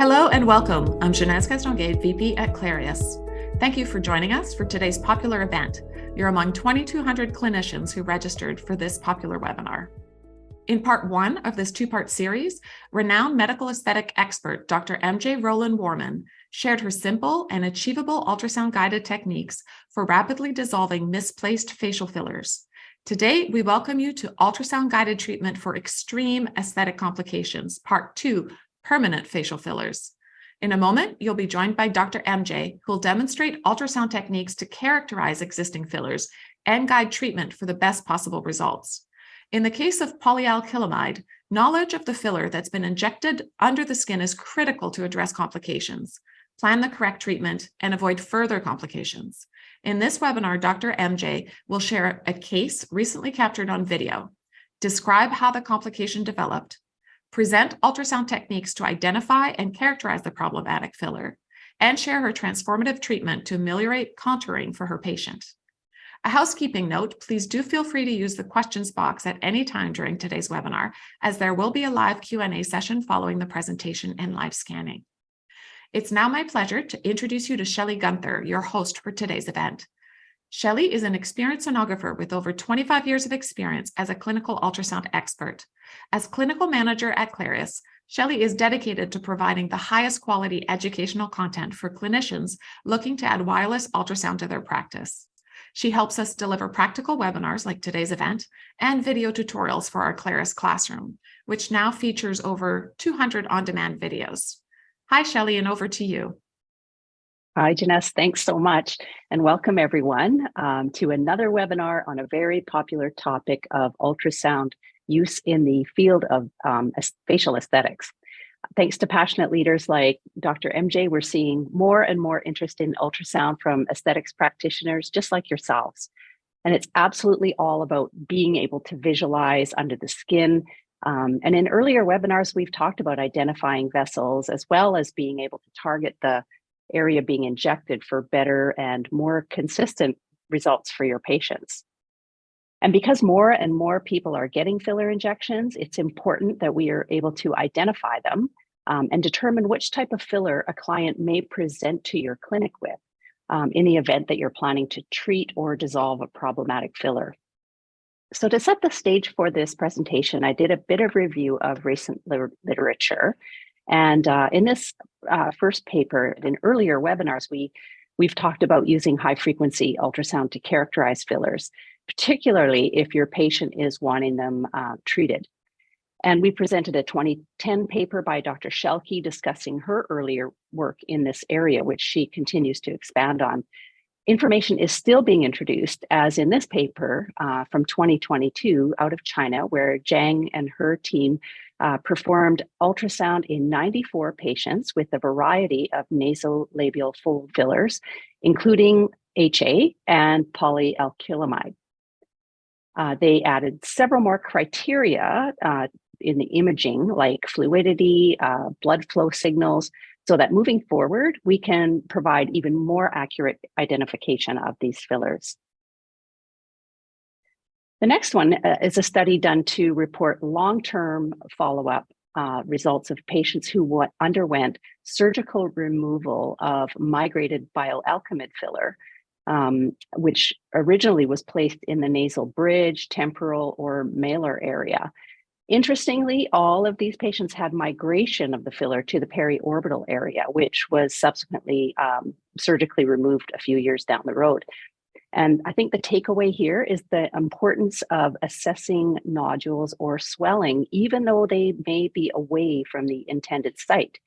Hello and welcome. I'm Jeunesse Castonguay, VP at Clarius. Thank you for joining us for today's popular event. You're among 2,200 clinicians who registered for this popular webinar. In part one of this two-part series, renowned medical aesthetic expert Dr. MJ Rowland-Warman shared her simple and achievable ultrasound-guided techniques for rapidly dissolving misplaced facial fillers. Today, we welcome you to ultrasound-guided treatment for extreme aesthetic complications, part two, permanent facial fillers. In a moment, you'll be joined by Dr. MJ, who will demonstrate ultrasound techniques to characterize existing fillers and guide treatment for the best possible results. In the case of polyalkylimide, knowledge of the filler that's been injected under the skin is critical to address complications, plan the correct treatment, and avoid further complications. In this webinar, Dr. MJ will share a case recently captured on video, describe how the complication developed, present ultrasound techniques to identify and characterize the problematic filler, and share her transformative treatment to ameliorate contouring for her patient. A housekeeping note, please do feel free to use the questions box at any time during today's webinar, as there will be a live Q&A session following the presentation and live scanning. It's now my pleasure to introduce you to Shelley Gunther, your host for today's event. Shelley is an experienced sonographer with over 25 years of experience as a clinical ultrasound expert. As clinical manager at Clarius, Shelley is dedicated to providing the highest quality educational content for clinicians looking to add wireless ultrasound to their practice. She helps us deliver practical webinars like today's event and video tutorials for our Clarius classroom, which now features over 200 on-demand videos. Hi, Shelley, and over to you. Hi, Jeunesse. Thanks so much. And welcome everyone to another webinar on a very popular topic of ultrasound use in the field of facial aesthetics. Thanks to passionate leaders like Dr. MJ, we're seeing more and more interest in ultrasound from aesthetics practitioners just like yourselves. And it's absolutely all about being able to visualize under the skin. And in earlier webinars, we've talked about identifying vessels as well as being able to target the area being injected for better and more consistent results for your patients. And because more and more people are getting filler injections, it's important that we are able to identify them and determine which type of filler a client may present to your clinic with in the event that you're planning to treat or dissolve a problematic filler. So to set the stage for this presentation, I did a bit of review of recent literature. And in this first paper, in earlier webinars, we've talked about using high-frequency ultrasound to characterize fillers, particularly if your patient is wanting them treated. And we presented a 2010 paper by Dr. Schelke discussing her earlier work in this area, which she continues to expand on. Information is still being introduced, as in this paper from 2022 out of China, where Zhang and her team performed ultrasound in 94 patients with a variety of nasolabial fold fillers, including HA and polyalkylimide. They added several more criteria in the imaging, like fluidity, blood flow signals, so that moving forward, we can provide even more accurate identification of these fillers. The next one is a study done to report long-term follow-up results of patients who underwent surgical removal of migrated biodegradable filler, which originally was placed in the nasal bridge, temporal, or malar area. Interestingly, all of these patients had migration of the filler to the periorbital area, which was subsequently surgically removed a few years down the road. And I think the takeaway here is the importance of assessing nodules or swelling, even though they may be away from the intended site,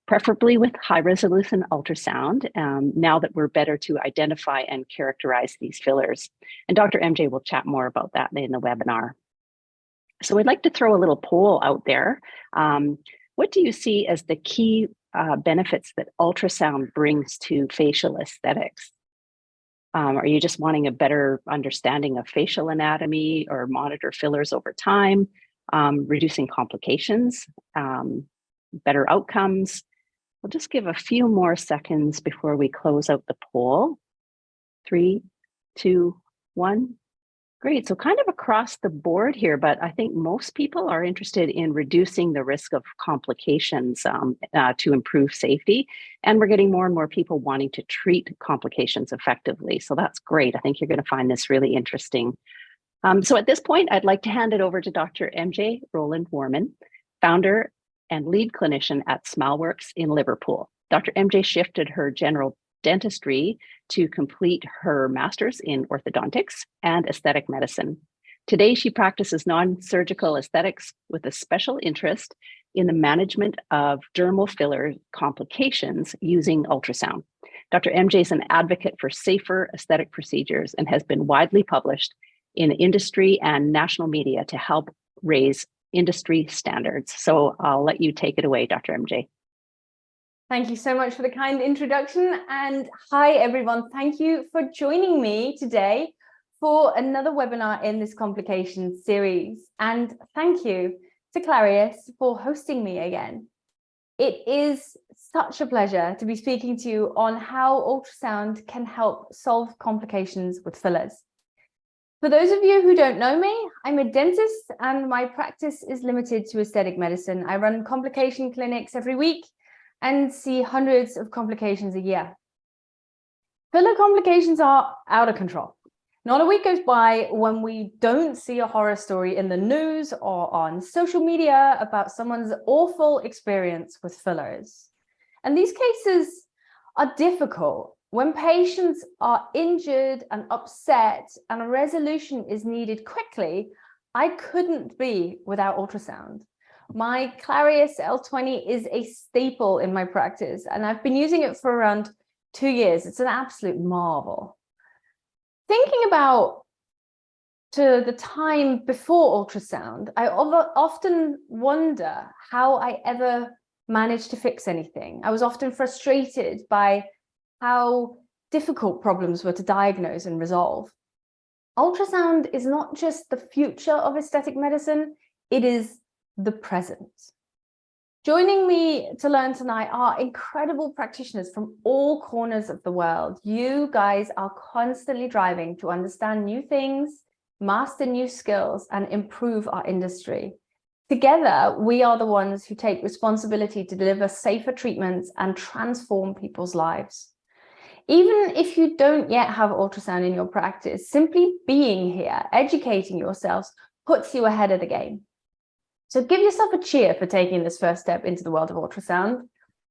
preferably with high-resolution ultrasound, now that we're better to identify and characterize these fillers. And Dr. MJ will chat more about that in the webinar. So I'd like to throw a little poll out there. What do you see as the key benefits that ultrasound brings to facial aesthetics? Are you just wanting a better understanding of facial anatomy or monitor fillers over time, reducing complications, better outcomes? We'll just give a few more seconds before we close out the poll. 3, 2, 1. Great. So kind of across the board here, but I think most people are interested in reducing the risk of complications to improve safety. And we're getting more and more people wanting to treat complications effectively. So that's great. I think you're going to find this really interesting. So at this point, I'd like to hand it over to Dr. MJ Rowland-Warman, founder and lead clinician at SmileWorks in Liverpool. Dr. MJ shifted her general dentistry to complete her master's in orthodontics and aesthetic medicine. Today, she practices non-surgical aesthetics with a special interest in the management of dermal filler complications using ultrasound. Dr. MJ is an advocate for safer aesthetic procedures and has been widely published in industry and national media to help raise industry standards. So I'll let you take it away, Dr. MJ. Thank you so much for the kind introduction. And hi, everyone. Thank you for joining me today for another webinar in this complications series. And thank you to Clarius for hosting me again. It is such a pleasure to be speaking to you on how ultrasound can help solve complications with fillers. For those of you who don't know me, I'm a dentist and my practice is limited to aesthetic medicine. I run complication clinics every week and see hundreds of complications a year. Filler complications are out of control. Not a week goes by when we don't see a horror story in the news or on social media about someone's awful experience with fillers. And these cases are difficult when patients are injured and upset and a resolution is needed quickly. I couldn't be without ultrasound. My Clarius L20 is a staple in my practice, and I've been using it for around 2 years. It's an absolute marvel. Thinking about to the time before ultrasound, I often wonder how I ever managed to fix anything. I was often frustrated by how difficult problems were to diagnose and resolve. Ultrasound is not just the future of aesthetic medicine, it is the present. Joining me to learn tonight are incredible practitioners from all corners of the world. You guys are constantly driving to understand new things, master new skills, and improve our industry. Together, we are the ones who take responsibility to deliver safer treatments and transform people's lives. Even if you don't yet have ultrasound in your practice, simply being here, educating yourselves, puts you ahead of the game. So give yourself a cheer for taking this first step into the world of ultrasound.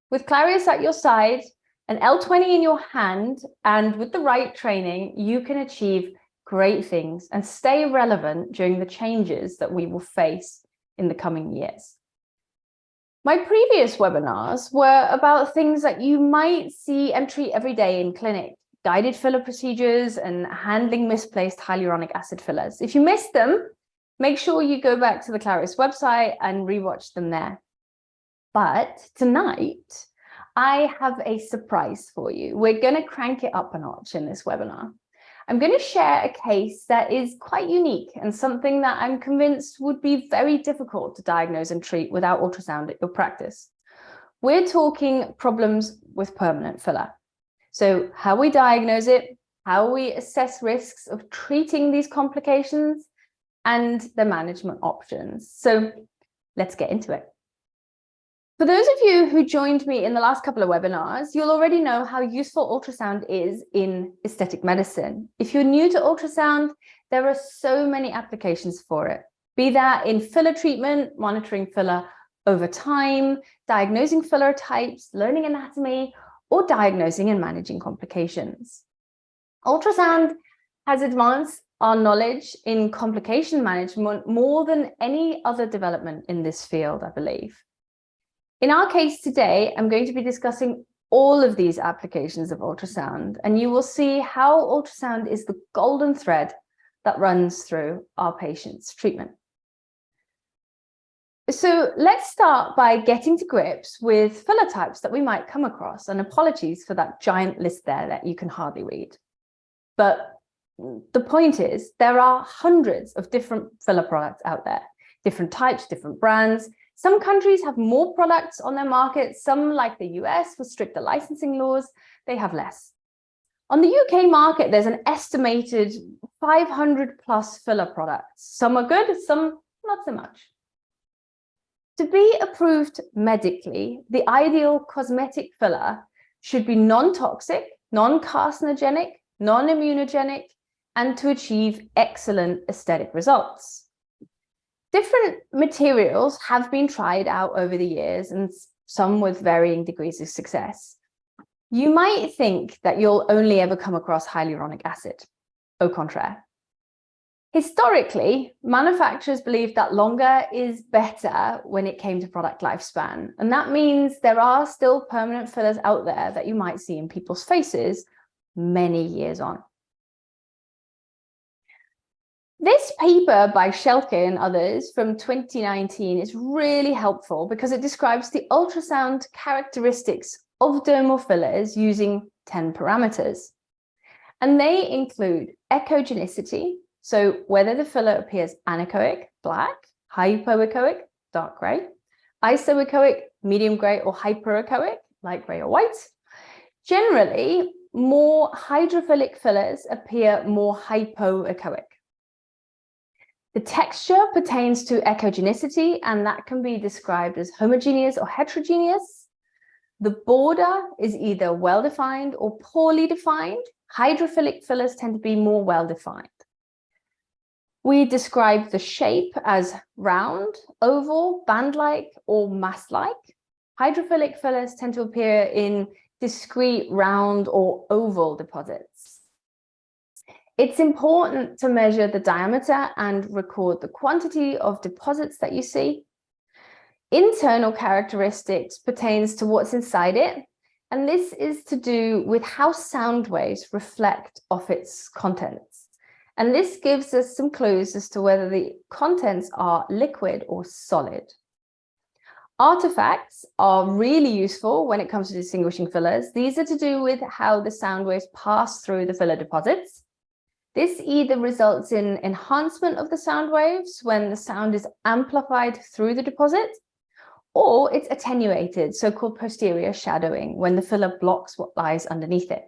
With Clarius at your side, an L20 in your hand, and with the right training, you can achieve great things and stay relevant during the changes that we will face in the coming years. My previous webinars were about things that you might see and treat every day in clinic, guided filler procedures and handling misplaced hyaluronic acid fillers. If you missed them, make sure you go back to the Clarius website and rewatch them there. But tonight, I have a surprise for you. We're going to crank it up a notch in this webinar. I'm going to share a case that is quite unique and something that I'm convinced would be very difficult to diagnose and treat without ultrasound at your practice. We're talking problems with permanent filler. So how we diagnose it, how we assess risks of treating these complications, and the management options. So let's get into it. For those of you who joined me in the last couple of webinars, you'll already know how useful ultrasound is in aesthetic medicine. If you're new to ultrasound, there are so many applications for it, be that in filler treatment, monitoring filler over time, diagnosing filler types, learning anatomy, or diagnosing and managing complications. Ultrasound has advanced our knowledge in complication management more than any other development in this field, I believe. In our case today, I'm going to be discussing all of these applications of ultrasound, and you will see how ultrasound is the golden thread that runs through our patients' treatment. So let's start by getting to grips with filler types that we might come across, and apologies for that giant list there that you can hardly read. But the point is, there are hundreds of different filler products out there, different types, different brands. Some countries have more products on their market. Some, like the US, with stricter licensing laws, they have less. On the UK market, there's an estimated 500 plus filler products. Some are good, some not so much. To be approved medically, the ideal cosmetic filler should be non-toxic, non-carcinogenic, non-immunogenic, and to achieve excellent aesthetic results. Different materials have been tried out over the years, and some with varying degrees of success. You might think that you'll only ever come across hyaluronic acid. Au contraire. Historically, manufacturers believed that longer is better when it came to product lifespan. And that means there are still permanent fillers out there that you might see in people's faces many years on. This paper by Schelke and others from 2019 is really helpful because it describes the ultrasound characteristics of dermal fillers using 10 parameters. And they include echogenicity, so whether the filler appears anechoic, black, hypoechoic, dark gray, isoechoic, medium gray, or hyperechoic, light gray or white. Generally, more hydrophilic fillers appear more hypoechoic. The texture pertains to echogenicity, and that can be described as homogeneous or heterogeneous. The border is either well-defined or poorly defined. Hydrophilic fillers tend to be more well-defined. We describe the shape as round, oval, band-like, or mass-like. Hydrophilic fillers tend to appear in discrete round or oval deposits. It's important to measure the diameter and record the quantity of deposits that you see. Internal characteristics pertains to what's inside it, and this is to do with how sound waves reflect off its contents. And this gives us some clues as to whether the contents are liquid or solid. Artifacts are really useful when it comes to distinguishing fillers. These are to do with how the sound waves pass through the filler deposits. This either results in enhancement of the sound waves when the sound is amplified through the deposit, or it's attenuated, so-called posterior shadowing, when the filler blocks what lies underneath it.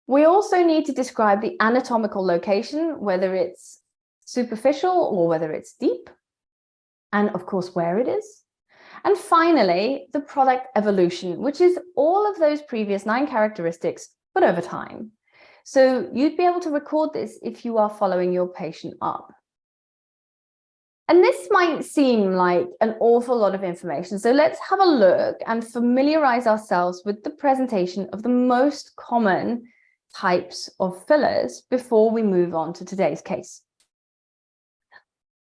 We also need to describe the anatomical location, whether it's superficial or whether it's deep, and of course where it is. And finally, the product evolution, which is all of those previous 9 characteristics, but over time. So you'd be able to record this if you are following your patient up. And this might seem like an awful lot of information. So let's have a look and familiarize ourselves with the presentation of the most common types of fillers before we move on to today's case.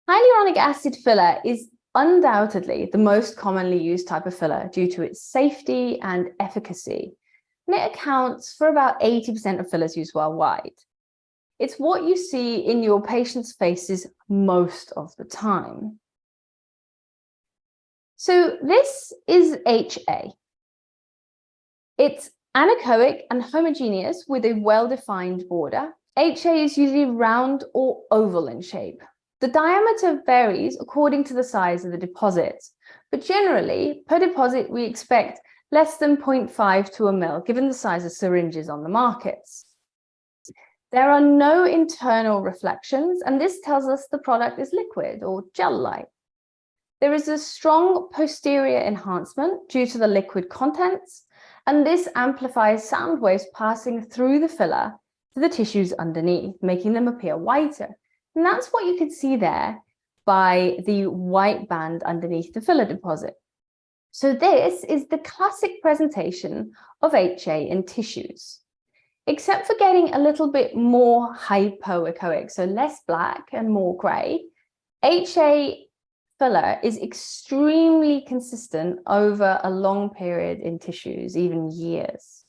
Hyaluronic acid filler is undoubtedly the most commonly used type of filler due to its safety and efficacy. And it accounts for about 80% of fillers used worldwide. It's what you see in your patients' faces most of the time. So this is HA. It's anechoic and homogeneous with a well-defined border. HA is usually round or oval in shape. The diameter varies according to the size of the deposit, but generally, per deposit, we expect less than 0.5 to a mil, given the size of syringes on the markets. There are no internal reflections, and this tells us the product is liquid or gel-like. There is a strong posterior enhancement due to the liquid contents, and this amplifies sound waves passing through the filler to the tissues underneath, making them appear whiter. And that's what you can see there by the white band underneath the filler deposit. So this is the classic presentation of HA in tissues, except for getting a little bit more hypoechoic, so less black and more gray. HA filler is extremely consistent over a long period in tissues, even years.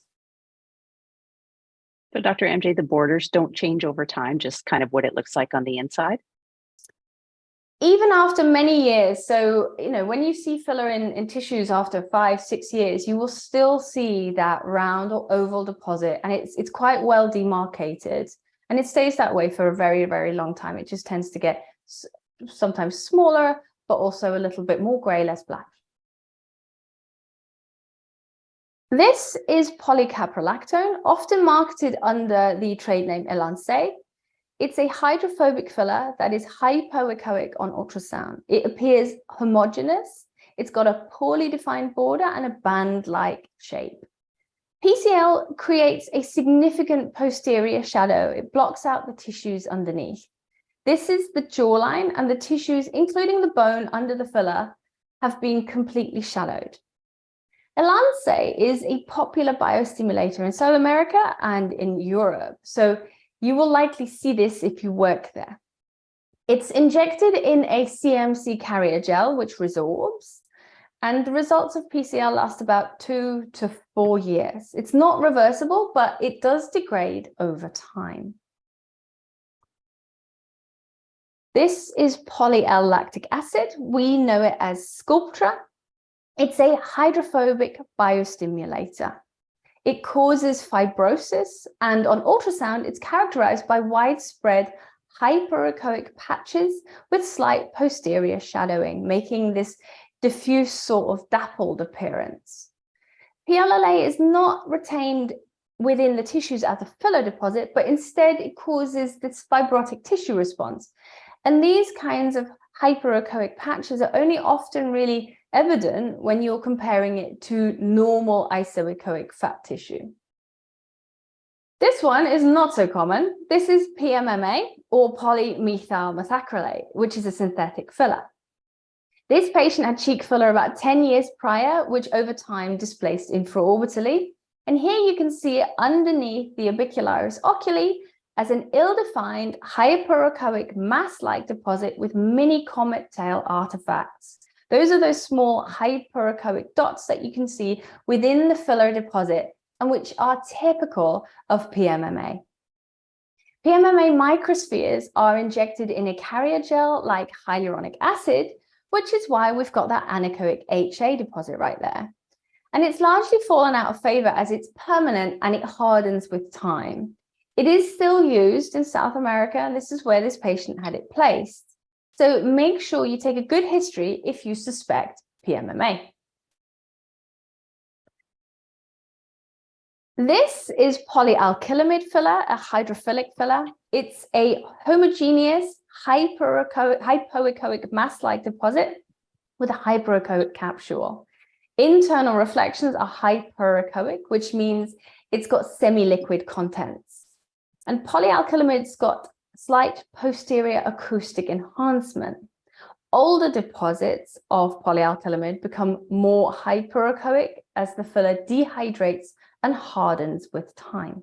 So Dr. MJ, the borders don't change over time, just kind of what it looks like on the inside? Even after many years, so when you see filler in tissues after 5-6 years, you will still see that round or oval deposit, and it's quite well demarcated, and it stays that way for a very, very long time. It just tends to get sometimes smaller, but also a little bit more gray, less black. This is polycaprolactone, often marketed under the trade name Elancet. It's a hydrophobic filler that is hypoechoic on ultrasound. It appears homogeneous. It's got a poorly defined border and a band-like shape. PCL creates a significant posterior shadow. It blocks out the tissues underneath. This is the jawline, and the tissues, including the bone under the filler, have been completely shallowed. Elancet is a popular biostimulator in South America and in Europe, so you will likely see this if you work there. It's injected in a CMC carrier gel, which resorbs, and the results of PCL last about 2 to 4 years. It's not reversible, but it does degrade over time. This is polyalkylimide acid. We know it as Sculptra. It's a hydrophobic biostimulator. It causes fibrosis, and on ultrasound, it's characterized by widespread hyperechoic patches with slight posterior shadowing, making this diffuse sort of dappled appearance. PLLA is not retained within the tissues as a filler deposit, but instead it causes this fibrotic tissue response. And these kinds of hyperechoic patches are only often really evident when you're comparing it to normal isoechoic fat tissue. This one is not so common. This is PMMA, or polymethyl methacrylate, which is a synthetic filler. This patient had cheek filler about 10 years prior, which over time displaced infraorbitally. And here you can see underneath the orbicularis oculi as an ill-defined hyperechoic mass-like deposit with mini comet tail artifacts. Those are those small hyperechoic dots that you can see within the filler deposit and which are typical of PMMA. PMMA microspheres are injected in a carrier gel like hyaluronic acid, which is why we've got that anechoic HA deposit right there. And it's largely fallen out of favor as it's permanent and it hardens with time. It is still used in South America, and this is where this patient had it placed. So make sure you take a good history if you suspect PMMA. This is polyalkylimide filler, a hydrophilic filler. It's a homogeneous hypoechoic mass-like deposit with a hyperechoic capsule. Internal reflections are hyperechoic, which means it's got semi-liquid contents. And polyalkylimide's got slight posterior acoustic enhancement. Older deposits of polyalkylimide become more hyperechoic as the filler dehydrates and hardens with time.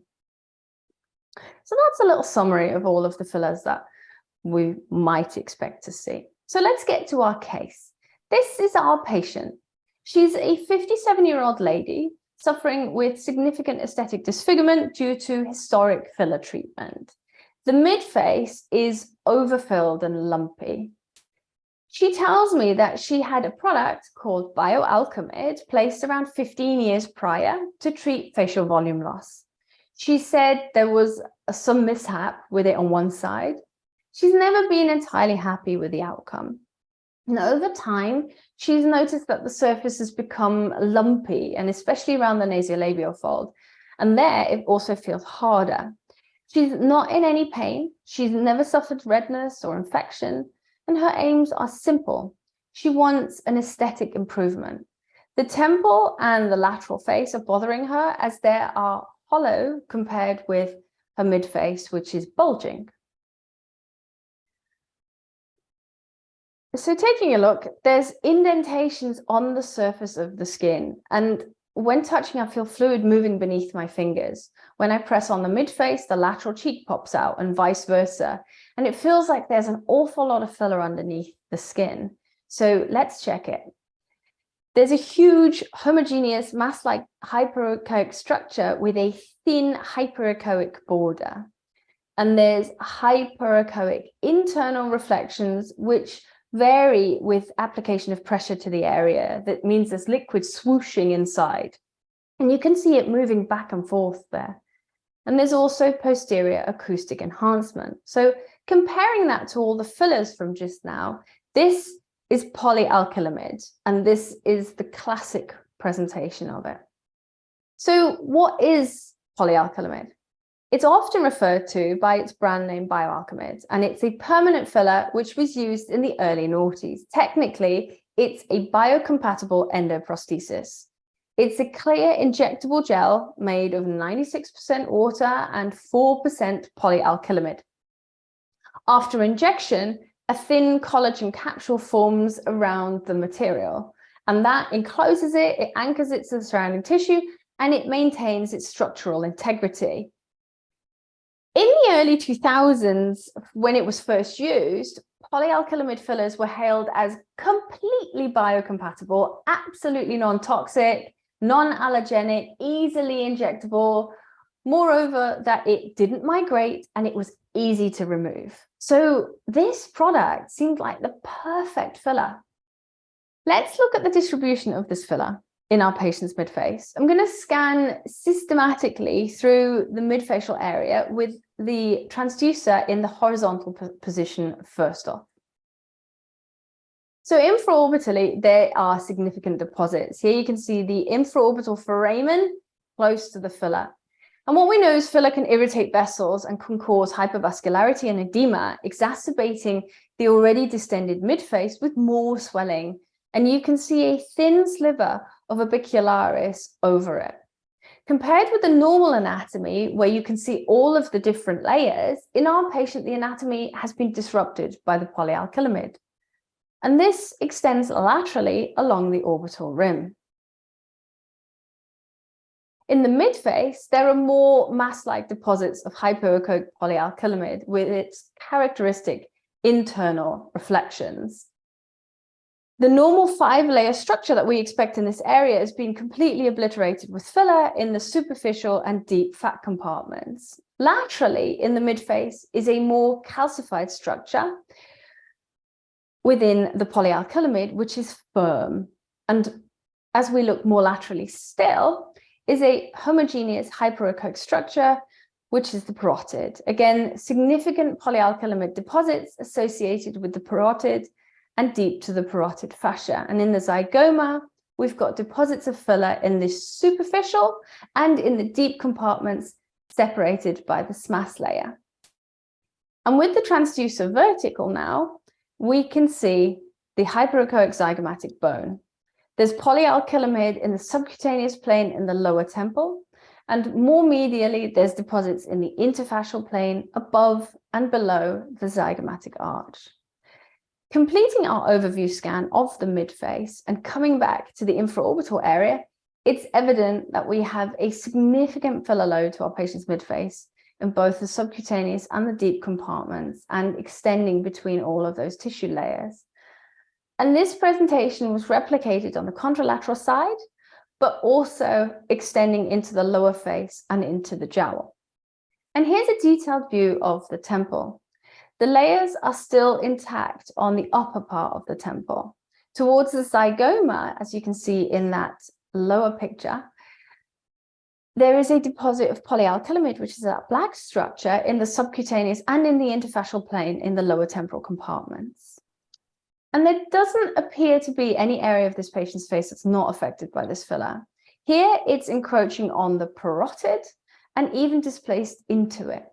So that's a little summary of all of the fillers that we might expect to see. So let's get to our case. This is our patient. She's a 57-year-old lady suffering with significant aesthetic disfigurement due to historic filler treatment. The midface is overfilled and lumpy. She tells me that she had a product called biodegradable placed around 15 years prior to treat facial volume loss. She said there was some mishap with it on one side. She's never been entirely happy with the outcome. And over time, she's noticed that the surface has become lumpy, and especially around the nasolabial fold. And there, it also feels harder. She's not in any pain. She's never suffered redness or infection. And her aims are simple. She wants an aesthetic improvement. The temple and the lateral face are bothering her as they are hollow compared with her midface, which is bulging. So taking a look, there's indentations on the surface of the skin. And when touching, I feel fluid moving beneath my fingers. When I press on the midface, the lateral cheek pops out and vice versa. And it feels like there's an awful lot of filler underneath the skin. So let's check it. There's a huge homogeneous mass-like hyperechoic structure with a thin hyperechoic border. And there's hyperechoic internal reflections, which vary with application of pressure to the area. That means there's liquid swooshing inside. And you can see it moving back and forth there. And there's also posterior acoustic enhancement. So comparing that to all the fillers from just now, this is polyalkylimide, and this is the classic presentation of it. So what is polyalkylimide? It's often referred to by its brand name bioalkylimide, and it's a permanent filler which was used in the early noughties. Technically, it's a biocompatible endoprosthesis. It's a clear injectable gel made of 96% water and 4% polyalkylimide. After injection, a thin collagen capsule forms around the material, and that encloses it, it anchors it to the surrounding tissue, and it maintains its structural integrity. In the early 2000s, when it was first used, polyalkylimide fillers were hailed as completely biocompatible, absolutely non-toxic, non-allergenic, easily injectable. Moreover, that it didn't migrate and it was easy to remove. So this product seemed like the perfect filler. Let's look at the distribution of this filler in our patient's midface. I'm going to scan systematically through the midfacial area with the transducer in the horizontal position first off. So infraorbitally, there are significant deposits. Here you can see the infraorbital foramen close to the filler. And what we know is filler can irritate vessels and can cause hypervascularity and edema, exacerbating the already distended midface with more swelling. And you can see a thin sliver of orbicularis over it. Compared with the normal anatomy, where you can see all of the different layers, in our patient, the anatomy has been disrupted by the polyalkylimide. And this extends laterally along the orbital rim. In the midface, there are more mass-like deposits of hypoechoic polyalkylimide with its characteristic internal reflections. The normal 5-layer structure that we expect in this area has been completely obliterated with filler in the superficial and deep fat compartments. Laterally, in the midface, is a more calcified structure within the polyalkylimide, which is firm. And as we look more laterally still, is a homogeneous hyperechoic structure, which is the parotid. Again, significant polyalkylimide deposits associated with the parotid and deep to the parotid fascia. And in the zygoma, we've got deposits of filler in the superficial and in the deep compartments separated by the SMAS layer. And with the transducer vertical now, we can see the hyperechoic zygomatic bone. There's polyalkylimide in the subcutaneous plane in the lower temple, and more medially, there's deposits in the interfascial plane above and below the zygomatic arch. Completing our overview scan of the midface and coming back to the infraorbital area, it's evident that we have a significant filler load to our patient's midface in both the subcutaneous and the deep compartments and extending between all of those tissue layers. And this presentation was replicated on the contralateral side, but also extending into the lower face and into the jowl. And here's a detailed view of the temple. The layers are still intact on the upper part of the temple. Towards the zygoma, as you can see in that lower picture, there is a deposit of polyalkylimide, which is that black structure in the subcutaneous and in the interfascial plane in the lower temporal compartments. And there doesn't appear to be any area of this patient's face that's not affected by this filler. Here, it's encroaching on the parotid and even displaced into it.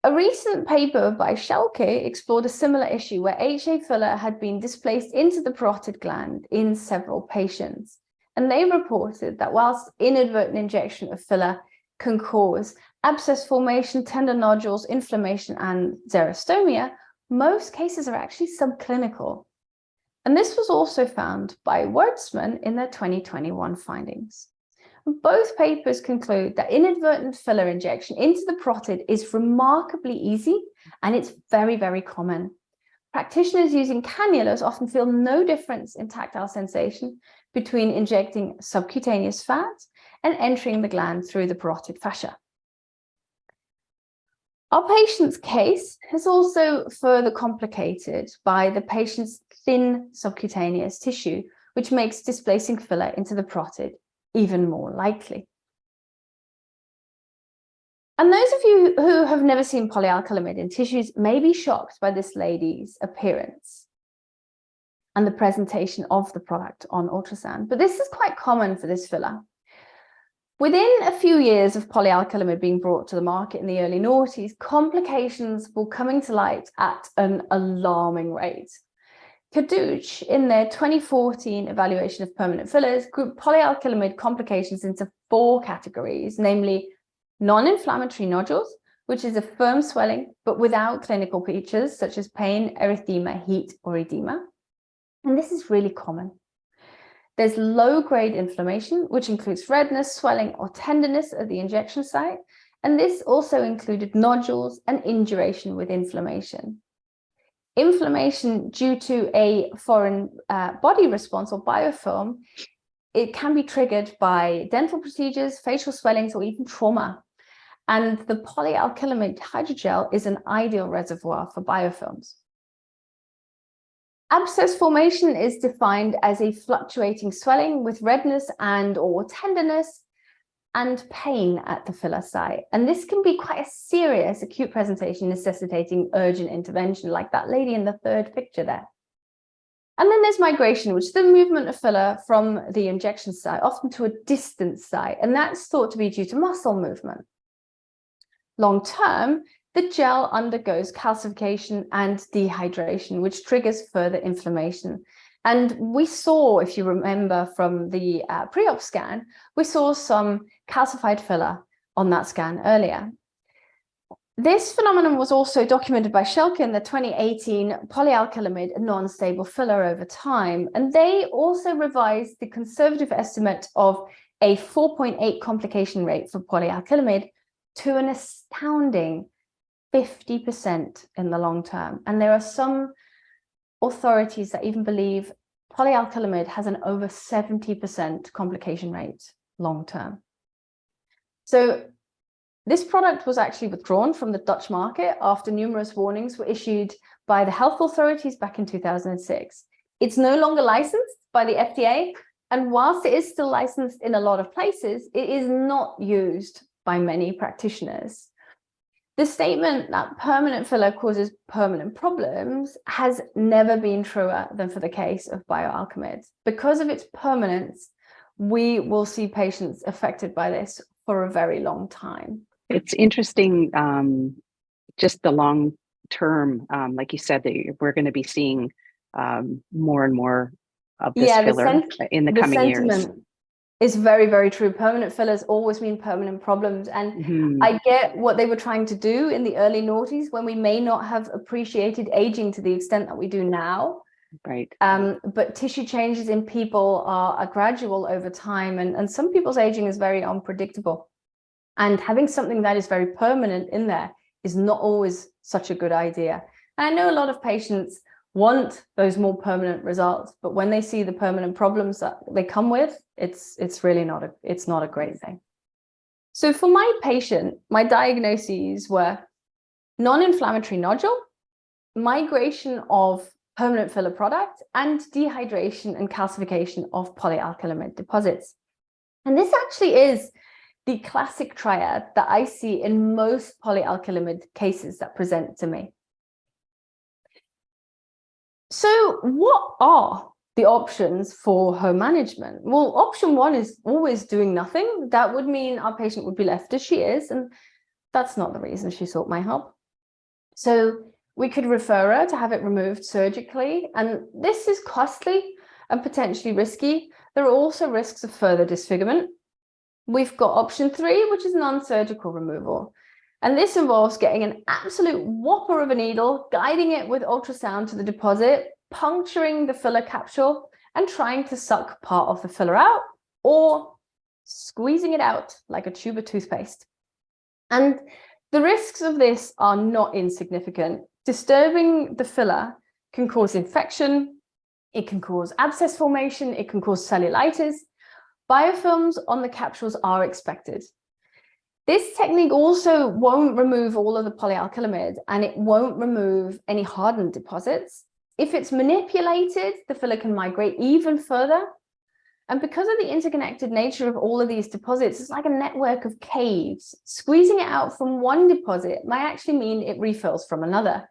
A recent paper by Schelke explored a similar issue where HA filler had been displaced into the parotid gland in several patients. And they reported that whilst inadvertent injection of filler can cause abscess formation, tender nodules, inflammation, and xerostomia, most cases are actually subclinical. And this was also found by Wertzman in their 2021 findings. Both papers conclude that inadvertent filler injection into the parotid is remarkably easy and it's very, very common. Practitioners using cannulas often feel no difference in tactile sensation between injecting subcutaneous fat and entering the gland through the parotid fascia. Our patient's case is also further complicated by the patient's thin subcutaneous tissue, which makes displacing filler into the parotid even more likely. And those of you who have never seen polyalkylimide in tissues may be shocked by this lady's appearance. and the presentation of the product on ultrasound. But this is quite common for this filler. Within a few years of polyalkylimide being brought to the market in the early noughties, complications were coming to light at an alarming rate. Kadooch, in their 2014 evaluation of permanent fillers, grouped polyalkylimide complications into 4 categories, namely non-inflammatory nodules, which is a firm swelling, but without clinical features such as pain, erythema, heat, or edema. And this is really common. There's low-grade inflammation, which includes redness, swelling, or tenderness at the injection site. And this also included nodules and induration with inflammation. Inflammation due to a foreign body response or biofilm, it can be triggered by dental procedures, facial swellings, or even trauma. And the polyalkylimide hydrogel is an ideal reservoir for biofilms. Abscess formation is defined as a fluctuating swelling with redness and or tenderness and pain at the filler site. And this can be quite a serious acute presentation necessitating urgent intervention, like that lady in the 3rd picture there. And then there's migration, which is the movement of filler from the injection site, often to a distant site. And that's thought to be due to muscle movement. Long term, the gel undergoes calcification and dehydration, which triggers further inflammation. And we saw, if you remember from the pre-op scan, we saw some calcified filler on that scan earlier. This phenomenon was also documented by Schelke in the 2018 polyalkylimide non-stable filler over time. And they also revised the conservative estimate of a 4.8 complication rate for polyalkylimide to an astounding 50% in the long term. And there are some authorities that even believe polyalkylimide has an over 70% complication rate long term. So this product was actually withdrawn from the Dutch market after numerous warnings were issued by the health authorities back in 2006. It's no longer licensed by the FDA, and whilst it is still licensed in a lot of places, it is not used by many practitioners. The statement that permanent filler causes permanent problems has never been truer than for the case of bioalkylimide. Because of its permanence, we will see patients affected by this for a very long time. It's interesting, just the long term, like you said, that we're going to be seeing more and more of this filler in the coming years. It's very, very true. Permanent fillers always mean permanent problems. And I get what they were trying to do in the early noughties when we may not have appreciated aging to the extent that we do now. Right. But tissue changes in people are gradual over time. And some people's aging is very unpredictable. And having something that is very permanent in there is not always such a good idea. And I know a lot of patients want those more permanent results, but when they see the permanent problems that they come with, it's really not a great thing. So for my patient, my diagnoses were non-inflammatory nodule, migration of permanent filler product, and dehydration and calcification of polyalkylimide deposits. And this actually is the classic triad that I see in most polyalkylimide cases that present to me. So what are the options for home management? Well, option 1 is always doing nothing. That would mean our patient would be left as she is, and that's not the reason she sought my help. So we could refer her to have it removed surgically, and this is costly and potentially risky. There are also risks of further disfigurement. We've got option 3, which is non-surgical removal. And this involves getting an absolute whopper of a needle, guiding it with ultrasound to the deposit, puncturing the filler capsule, and trying to suck part of the filler out, or squeezing it out like a tube of toothpaste. And the risks of this are not insignificant. Disturbing the filler can cause infection, it can cause abscess formation, it can cause cellulitis. Biofilms on the capsules are expected. This technique also won't remove all of the polyalkylimide, and it won't remove any hardened deposits. If it's manipulated, the filler can migrate even further. And because of the interconnected nature of all of these deposits, it's like a network of caves. Squeezing it out from one deposit might actually mean it refills from another.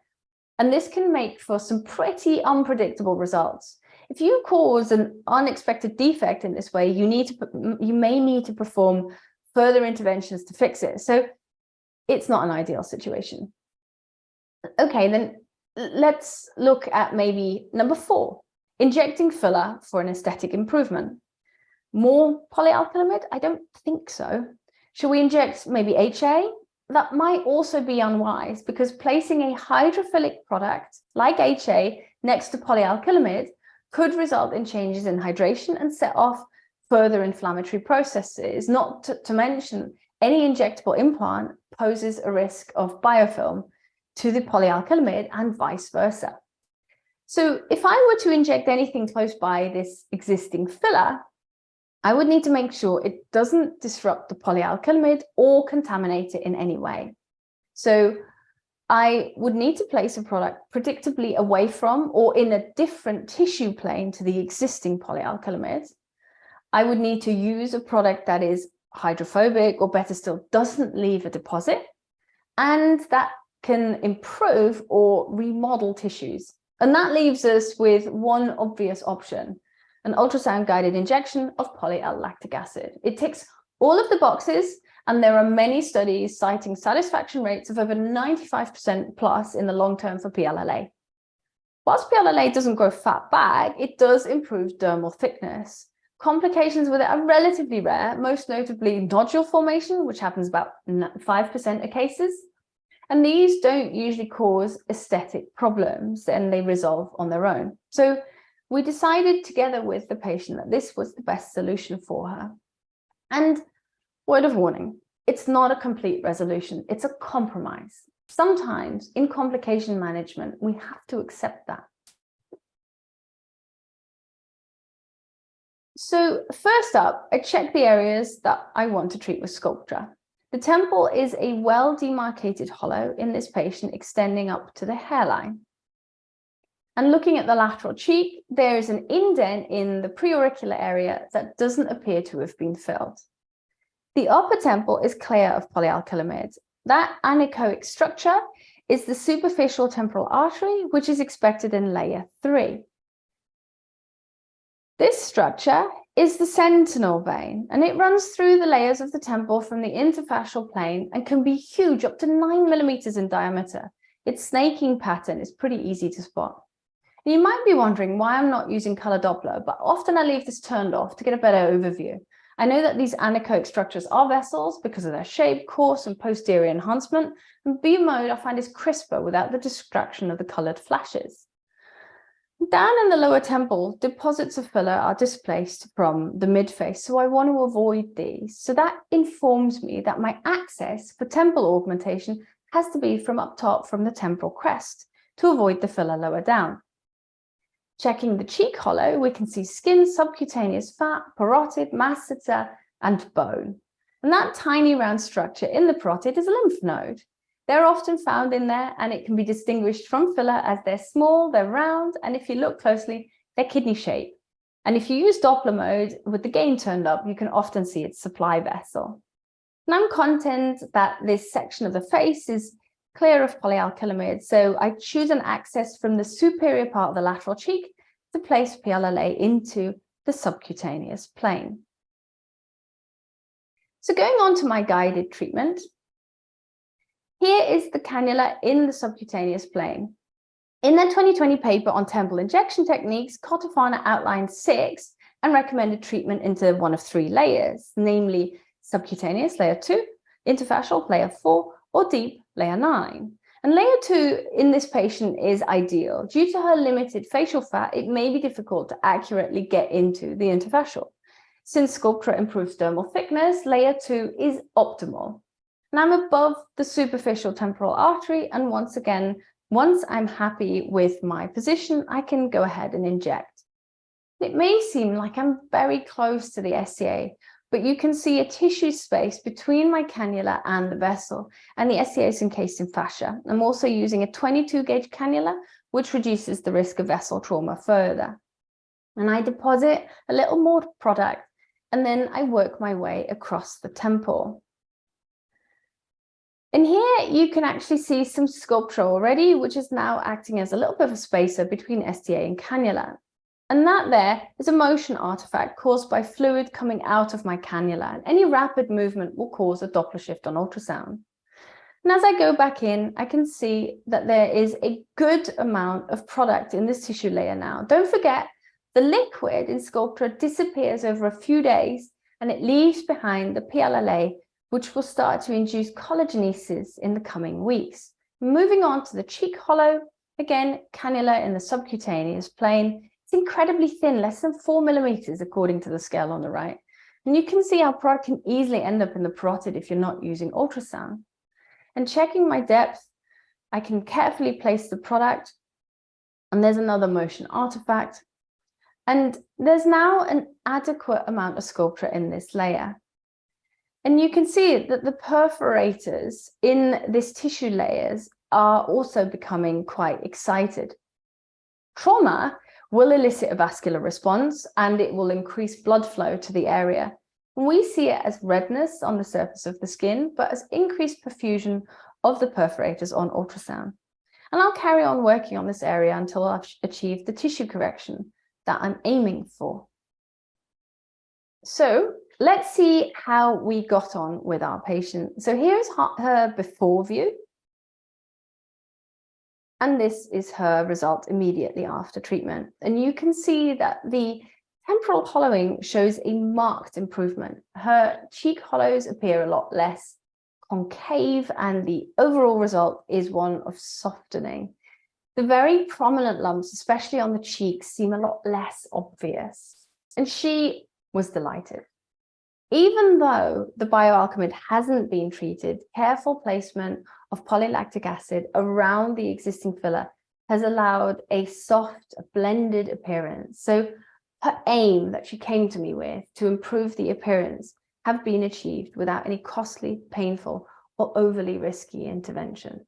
And this can make for some pretty unpredictable results. If you cause an unexpected defect in this way, you may need to perform further interventions to fix it. So it's not an ideal situation. Okay, then let's look at maybe number 4, injecting filler for an aesthetic improvement. More polyalkylimide? I don't think so. Should we inject maybe HA? That might also be unwise, because placing a hydrophilic product like HA next to polyalkylimide could result in changes in hydration and set off further inflammatory processes, not to mention any injectable implant poses a risk of biofilm to the polyalkylimide and vice versa. So if I were to inject anything close by this existing filler, I would need to make sure it doesn't disrupt the polyalkylimide or contaminate it in any way. So I would need to place a product predictably away from or in a different tissue plane to the existing polyalkylimide. I would need to use a product that is hydrophobic, or better still, doesn't leave a deposit, and that can improve or remodel tissues. And that leaves us with one obvious option: an ultrasound-guided injection of polyalkylic acid. It ticks all of the boxes, and there are many studies citing satisfaction rates of over 95% plus in the long term for PLLA. Whilst PLLA doesn't grow fat back, it does improve dermal thickness. Complications with it are relatively rare, most notably nodule formation, which happens about 5% of cases. And these don't usually cause aesthetic problems, and they resolve on their own. So we decided together with the patient that this was the best solution for her. And word of warning, it's not a complete resolution, it's a compromise. Sometimes in complication management, we have to accept that. So first up, I checked the areas that I want to treat with Sculptra. The temple is a well-demarcated hollow in this patient, extending up to the hairline. And looking at the lateral cheek, there is an indent in the preauricular area that doesn't appear to have been filled. The upper temple is clear of polyalkylimide. That anechoic structure is the superficial temporal artery, which is expected in layer 3. This structure is the sentinel vein, and it runs through the layers of the temple from the interfascial plane and can be huge, up to 9 millimeters in diameter. Its snaking pattern is pretty easy to spot. And you might be wondering why I'm not using color Doppler, but often I leave this turned off to get a better overview. I know that these anechoic structures are vessels because of their shape, course, and posterior enhancement, and beam mode I find is crisper without the distraction of the colored flashes. Down in the lower temple, deposits of filler are displaced from the midface, so I want to avoid these. So that informs me that my access for temple augmentation has to be from up top from the temporal crest to avoid the filler lower down. Checking the cheek hollow, we can see skin, subcutaneous fat, parotid, masseter, and bone. And that tiny round structure in the parotid is a lymph node. They're often found in there, and it can be distinguished from filler as they're small, they're round, and if you look closely, they're kidney shaped. And if you use Doppler mode with the gain turned up, you can often see its supply vessel. And I'm content that this section of the face is clear of polyalkylimide, so I choose an access from the superior part of the lateral cheek to place PLLA into the subcutaneous plane. So going on to my guided treatment, here is the cannula in the subcutaneous plane. In their 2020 paper on temple injection techniques, Cotofana outlined 6 and recommended treatment into one of 3 layers, namely subcutaneous, layer 2, interfascial, layer 4, or deep, layer 9. And layer 2 in this patient is ideal. Due to her limited facial fat, it may be difficult to accurately get into the interfascial. Since Sculptra improves dermal thickness, layer 2 is optimal. And I'm above the superficial temporal artery, and once again, once I'm happy with my position, I can go ahead and inject. It may seem like I'm very close to the SCA, but you can see a tissue space between my cannula and the vessel, and the SCA is encased in fascia. I'm also using a 22 gauge cannula, which reduces the risk of vessel trauma further. And I deposit a little more product, and then I work my way across the temple. And here you can actually see some Sculptra already, which is now acting as a little bit of a spacer between STA and cannula. And that there is a motion artifact caused by fluid coming out of my cannula. And any rapid movement will cause a Doppler shift on ultrasound. And as I go back in, I can see that there is a good amount of product in this tissue layer now. Don't forget, the liquid in Sculptra disappears over a few days and it leaves behind the PLLA, which will start to induce collagenesis in the coming weeks. Moving on to the cheek hollow, again, cannula in the subcutaneous plane. It's incredibly thin, less than 4 millimeters, according to the scale on the right. And you can see how product can easily end up in the parotid if you're not using ultrasound. And checking my depth, I can carefully place the product, and there's another motion artifact. And there's now an adequate amount of Sculptra in this layer. And you can see that the perforators in this tissue layers are also becoming quite excited. Trauma will elicit a vascular response and it will increase blood flow to the area. And we see it as redness on the surface of the skin, but as increased perfusion of the perforators on ultrasound. And I'll carry on working on this area until I've achieved the tissue correction that I'm aiming for. So let's see how we got on with our patient. So here's her before view. And this is her result immediately after treatment. And you can see that the temporal hollowing shows a marked improvement. Her cheek hollows appear a lot less concave, and the overall result is one of softening. The very prominent lumps, especially on the cheeks, seem a lot less obvious. And she was delighted. Even though the bioalkylimide hasn't been treated, careful placement of polylactic acid around the existing filler has allowed a soft, blended appearance. So her aim that she came to me with to improve the appearance have been achieved without any costly, painful, or overly risky intervention.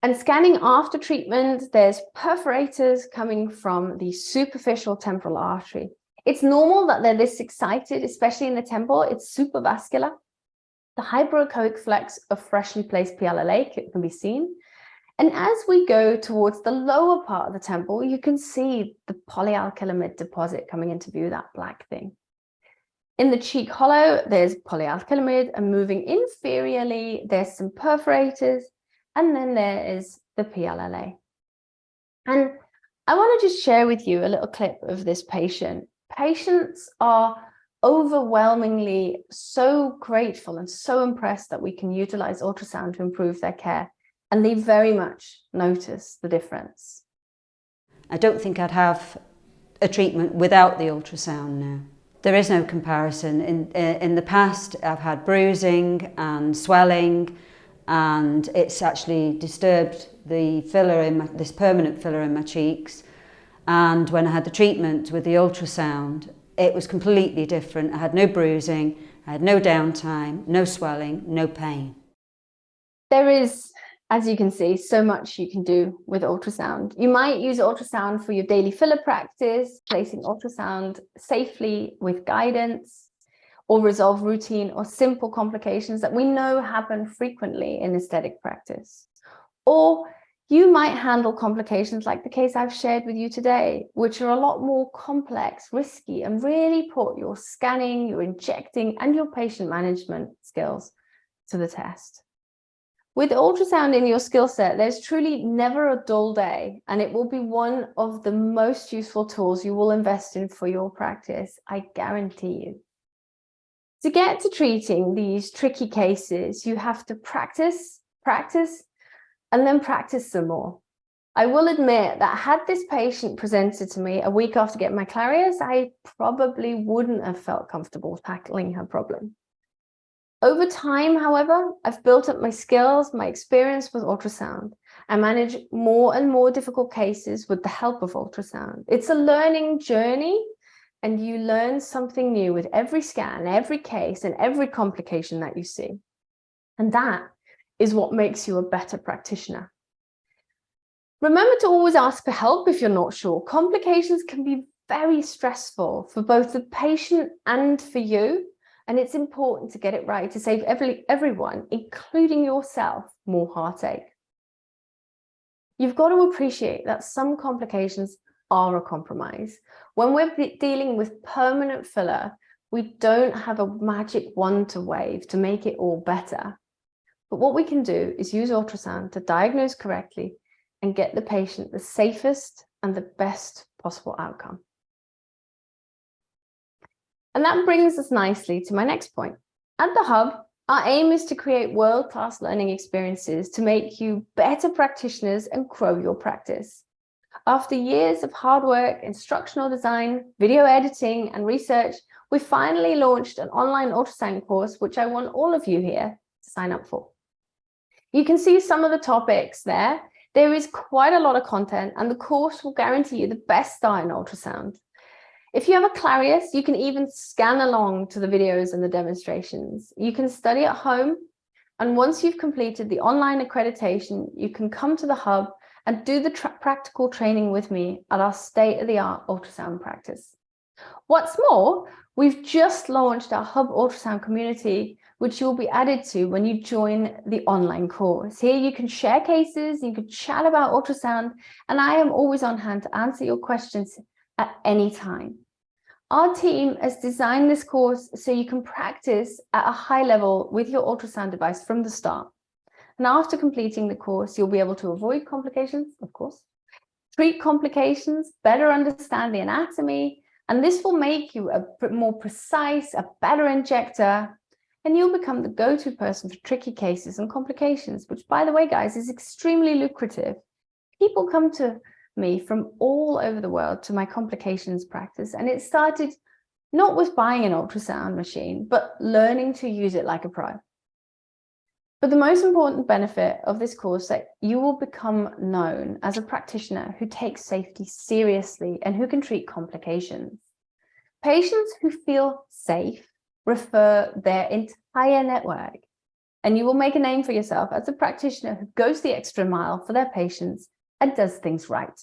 And scanning after treatment, there's perforators coming from the superficial temporal artery. It's normal that they're this excited, especially in the temple. It's supervascular. The hyperechoic flex of freshly placed PLLA can be seen. And as we go towards the lower part of the temple, you can see the polyalkylimide deposit coming into view, that black thing. In the cheek hollow, there's polyalkylimide, and moving inferiorly, there's some perforators, and then there is the PLLA. And I want to just share with you a little clip of this patient. Patients are overwhelmingly so grateful and so impressed that we can utilize ultrasound to improve their care. And they very much notice the difference. I don't think I'd have a treatment without the ultrasound now. There is no comparison. In the past, I've had bruising and swelling, and it's actually disturbed the filler in this permanent filler in my cheeks. And when I had the treatment with the ultrasound, it was completely different. I had no bruising, I had no downtime, no swelling, no pain. There is, as you can see, so much you can do with ultrasound. You might use ultrasound for your daily filler practice, placing ultrasound safely with guidance, or resolve routine or simple complications that we know happen frequently in aesthetic practice. Or you might handle complications like the case I've shared with you today, which are a lot more complex, risky, and really put your scanning, your injecting, and your patient management skills to the test. With ultrasound in your skill set, there's truly never a dull day, and it will be one of the most useful tools you will invest in for your practice, I guarantee you. To get to treating these tricky cases, you have to practice, and then practice some more. I will admit that had this patient presented to me a week after getting my Clarius, I probably wouldn't have felt comfortable tackling her problem. Over time, however, I've built up my skills, my experience with ultrasound. I manage more and more difficult cases with the help of ultrasound. It's a learning journey, and you learn something new with every scan, every case, and every complication that you see. And that is what makes you a better practitioner. Remember to always ask for help if you're not sure. Complications can be very stressful for both the patient and for you. And it's important to get it right to save everyone, including yourself, more heartache. you've got to appreciate that some complications are a compromise. When we're dealing with permanent filler, we don't have a magic wand to wave to make it all better. But what we can do is use ultrasound to diagnose correctly and get the patient the safest and the best possible outcome. And that brings us nicely to my next point. At the Hub, our aim is to create world-class learning experiences to make you better practitioners and grow your practice. After years of hard work, instructional design, video editing, and research, we finally launched an online ultrasound course, which I want all of you here to sign up for. You can see some of the topics there. There is quite a lot of content, and the course will guarantee you the best start in ultrasound. If you have a Clarius, you can even scan along to the videos and the demonstrations. You can study at home, and once you've completed the online accreditation, you can come to the Hub and do the practical training with me at our state-of-the-art ultrasound practice. What's more, we've just launched our Hub ultrasound community, which you'll be added to when you join the online course. Here you can share cases, you can chat about ultrasound, and I am always on hand to answer your questions at any time. Our team has designed this course so you can practice at a high level with your ultrasound device from the start. And after completing the course, you'll be able to avoid complications, of course, treat complications, better understand the anatomy, and this will make you a more precise, a better injector, and you'll become the go-to person for tricky cases and complications, which, by the way, guys, is extremely lucrative. People come to me from all over the world to my complications practice, and it started not with buying an ultrasound machine, but learning to use it like a pro. But the most important benefit of this course is that you will become known as a practitioner who takes safety seriously and who can treat complications. Patients who feel safe refer their entire network, and you will make a name for yourself as a practitioner who goes the extra mile for their patients and does things right.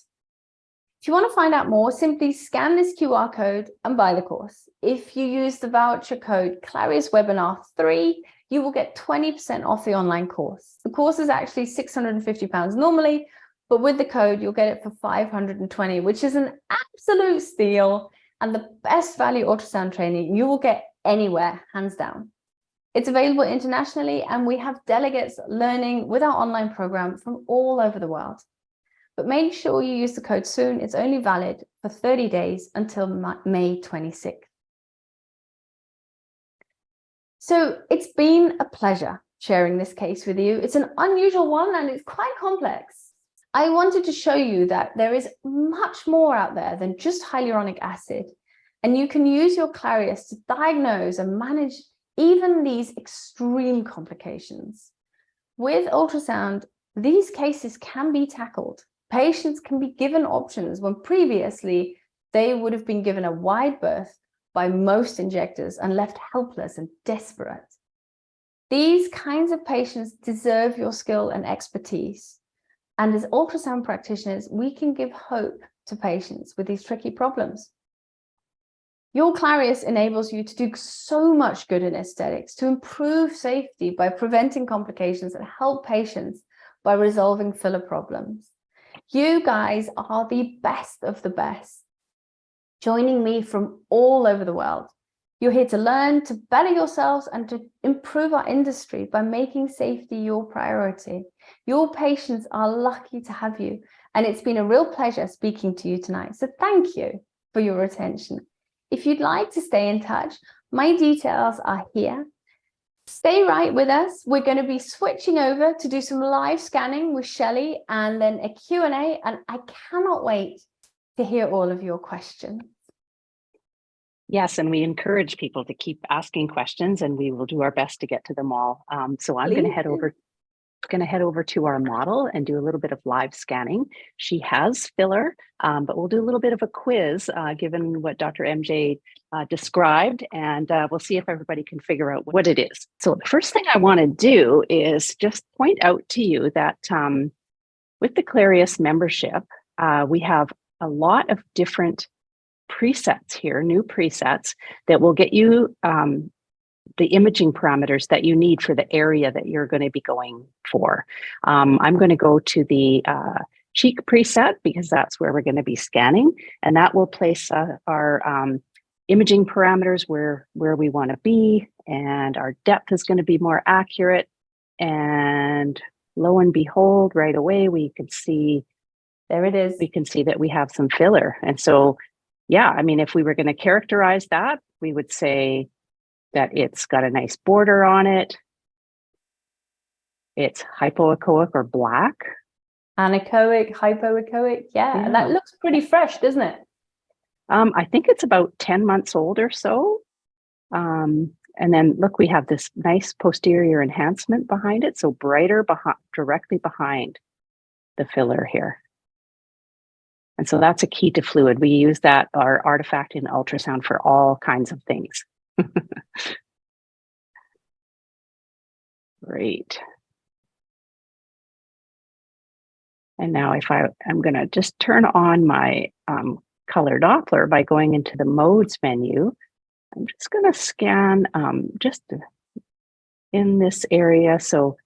If you want to find out more, simply scan this QR code and buy the course. If you use the voucher code ClariusWebinar3, you will get 20% off the online course. The course is actually £650 normally, but with the code, you'll get it for $520, which is an absolute steal and the best value ultrasound training you will get anywhere, hands down. It's available internationally, and we have delegates learning with our online program from all over the world. But make sure you use the code soon. It's only valid for 30 days until May 26th. So it's been a pleasure sharing this case with you. It's an unusual one and it's quite complex. I wanted to show you that there is much more out there than just hyaluronic acid, and you can use your Clarius to diagnose and manage even these extreme complications. With ultrasound, these cases can be tackled. Patients can be given options when previously they would have been given a wide berth by most injectors and left helpless and desperate. These kinds of patients deserve your skill and expertise. And as ultrasound practitioners, we can give hope to patients with these tricky problems. Your Clarius enables you to do so much good in aesthetics, to improve safety by preventing complications and help patients by resolving filler problems. You guys are the best of the best, joining me from all over the world. You're here to learn, to better yourselves, and to improve our industry by making safety your priority. Your patients are lucky to have you, and it's been a real pleasure speaking to you tonight. So thank you for your attention. If you'd like to stay in touch, my details are here. Stay right with us. We're going to be switching over to do some live scanning with Shelley and then a Q&A, and I cannot wait to hear all of your questions. Yes, and we encourage people to keep asking questions, and we will do our best to get to them all. So I'm going to head over to our model and do a little bit of live scanning. She has filler, but we'll do a little bit of a quiz given what Dr. MJ described, and we'll see if everybody can figure out what it is. So the first thing I want to do is just point out to you that with the Clarius membership, we have a lot of different presets here, new presets that will get you the imaging parameters that you need for the area that you're going to be going for. I'm going to go to the cheek preset because that's where we're going to be scanning, and that will place our imaging parameters where we want to be, and our depth is going to be more accurate. And lo and behold, right away we can see, there it is. We can see that we have some filler. And so, yeah, I mean, if we were going to characterize that, we would say that it's got a nice border on it. It's hypoechoic or black. Anechoic, hypoechoic. Yeah, that looks pretty fresh, doesn't it? I think it's about 10 months old or so. And then look, we have this nice posterior enhancement behind it. So brighter directly behind the filler here. And so that's a key to fluid. We use that, our artifact in ultrasound, for all kinds of things. Great. And now if I'm going to just turn on my color Doppler by going into the modes menu. I'm just going to scan just in this area. So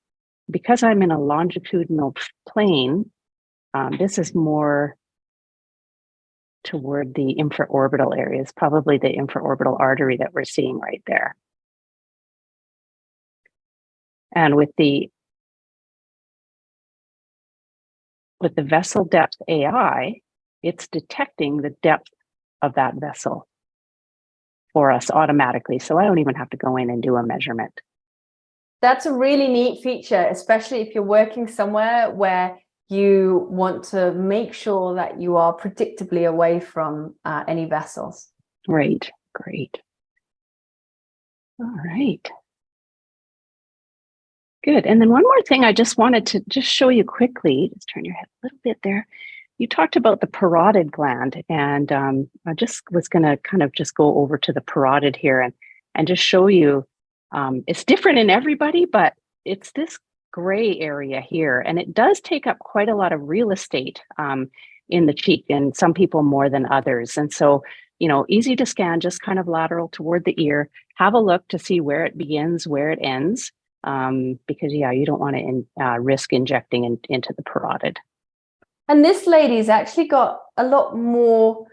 because I'm in a longitudinal plane, this is more toward the infraorbital areas, probably the infraorbital artery that we're seeing right there. And with the vessel depth AI, it's detecting the depth of that vessel for us automatically. So I don't even have to go in and do a measurement. That's a really neat feature, especially if you're working somewhere where you want to make sure that you are predictably away from any vessels. Right, great. All right. Good. And then one more thing I just wanted to just show you quickly, just turn your head a little bit there. You talked about the parotid gland, and I just was going to kind of just go over to the parotid here and just show you, it's different in everybody, but it's this gray area here, and it does take up quite a lot of real estate in the cheek, and some people more than others. And so, you know, easy to scan, just kind of lateral toward the ear. Have a look to see where it begins, where it ends, because yeah, you don't want to risk injecting into the parotid. And this lady's actually got a lot more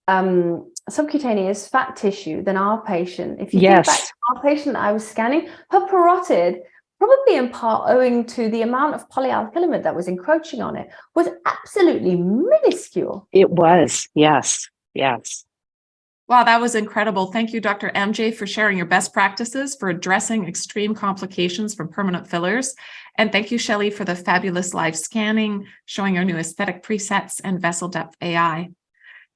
subcutaneous fat tissue than our patient. If you think back to our patient I was scanning, her parotid, probably in part owing to the amount of polyalkylimide that was encroaching on it, was absolutely minuscule. It was, yes, yes. Wow, that was incredible. Thank you, Dr. MJ, for sharing your best practices for addressing extreme complications from permanent fillers. And thank you, Shelley, for the fabulous live scanning, showing your new aesthetic presets and vessel depth AI.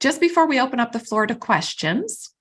Just before we open up the floor to questions,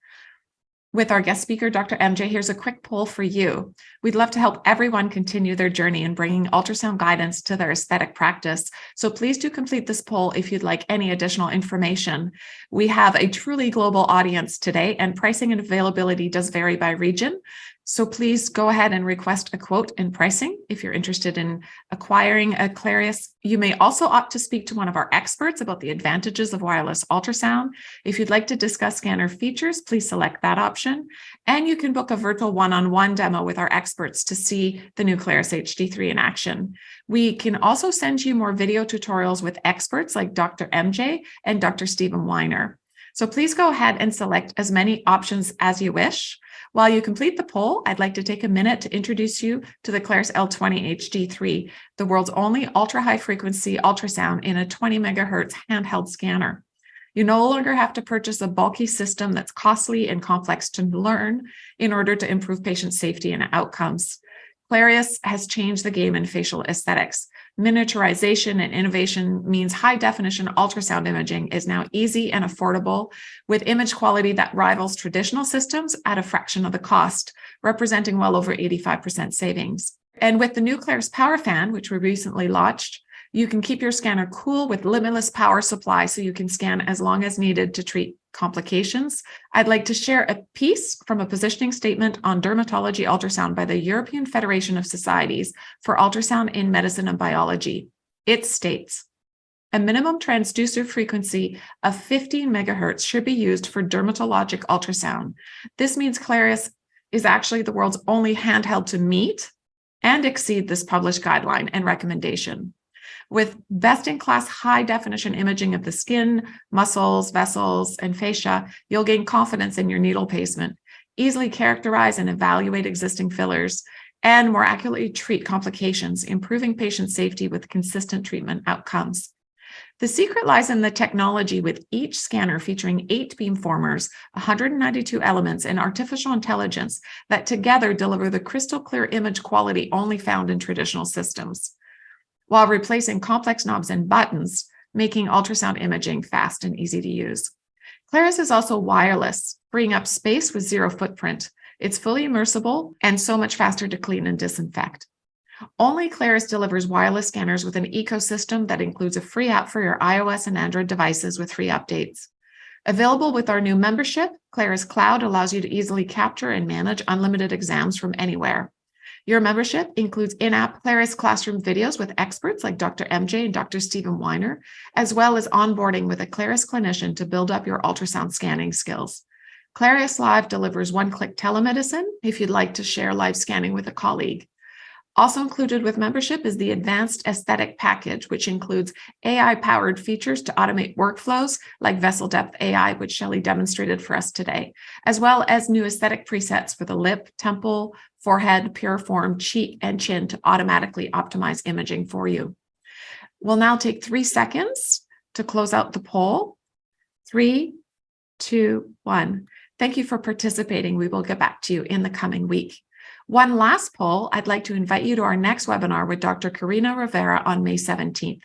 with our guest speaker, Dr. MJ, here's a quick poll for you. We'd love to help everyone continue their journey in bringing ultrasound guidance to their aesthetic practice. So please do complete this poll if you'd like any additional information. We have a truly global audience today, and pricing and availability does vary by region. So please go ahead and request a quote in pricing if you're interested in acquiring a Clarius. You may also opt to speak to one of our experts about the advantages of wireless ultrasound. If you'd like to discuss scanner features, please select that option. And you can book a virtual one-on-one demo with our experts to see the new Clarius HD3 in action. We can also send you more video tutorials with experts like Dr. MJ and Dr. Stephen Weiner. So please go ahead and select as many options as you wish. While you complete the poll, I'd like to take a minute to introduce you to the Clarius L20 HD3, the world's only ultra-high frequency ultrasound in a 20 megahertz handheld scanner. You no longer have to purchase a bulky system that's costly and complex to learn in order to improve patient safety and outcomes. Clarius has changed the game in facial aesthetics. Miniaturization and innovation means high-definition ultrasound imaging is now easy and affordable, with image quality that rivals traditional systems at a fraction of the cost, representing well over 85% savings. And with the new Clarius Power Fan, which we recently launched, you can keep your scanner cool with limitless power supply so you can scan as long as needed to treat complications. I'd like to share a piece from a positioning statement on dermatology ultrasound by the European Federation of Societies for Ultrasound in Medicine and Biology. It states, a minimum transducer frequency of 15 megahertz should be used for dermatologic ultrasound. This means Clarius is actually the world's only handheld to meet and exceed this published guideline and recommendation. With best-in-class high-definition imaging of the skin, muscles, vessels, and fascia, you'll gain confidence in your needle placement, easily characterize and evaluate existing fillers, and more accurately treat complications, improving patient safety with consistent treatment outcomes. The secret lies in the technology, with each scanner featuring 8 beamformers, 192 elements, and artificial intelligence that together deliver the crystal clear image quality only found in traditional systems, while replacing complex knobs and buttons, making ultrasound imaging fast and easy to use. Claris is also wireless, freeing up space with zero footprint. It's fully immersible and so much faster to clean and disinfect. Only Claris delivers wireless scanners with an ecosystem that includes a free app for your iOS and Android devices with free updates. Available with our new membership, Claris Cloud allows you to easily capture and manage unlimited exams from anywhere. Your membership includes in-app Claris classroom videos with experts like Dr. MJ and Dr. Stephen Weiner, as well as onboarding with a Claris clinician to build up your ultrasound scanning skills. Claris Live delivers one-click telemedicine if you'd like to share live scanning with a colleague. Also included with membership is the Advanced Aesthetic Package, which includes AI-powered features to automate workflows like Vessel Depth AI, which Shelley demonstrated for us today, as well as new aesthetic presets for the lip, temple, forehead, piriform, cheek, and chin to automatically optimize imaging for you. We'll now take 3 seconds to close out the poll. 3, 2, 1. Thank you for participating. We will get back to you in the coming week. One last poll, I'd like to invite you to our next webinar with Dr. Karina Rivera on May 17th.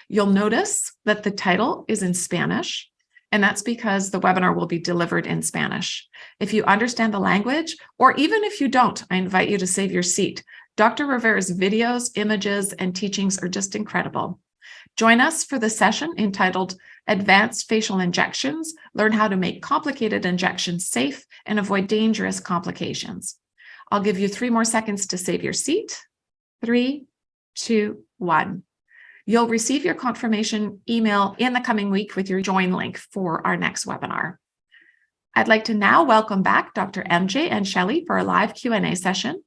You'll notice that the title is in Spanish, and that's because the webinar will be delivered in Spanish. If you understand the language, or even if you don't, I invite you to save your seat. Dr. Rivera's videos, images, and teachings are just incredible. Join us for the session entitled Advanced Facial Injections, Learn How to Make Complicated Injections Safe and Avoid Dangerous Complications. I'll give you 3 more seconds to save your seat. 3, 2, 1. You'll receive your confirmation email in the coming week with your join link for our next webinar. I'd like to now welcome back Dr. MJ and Shelley for a live Q&A session.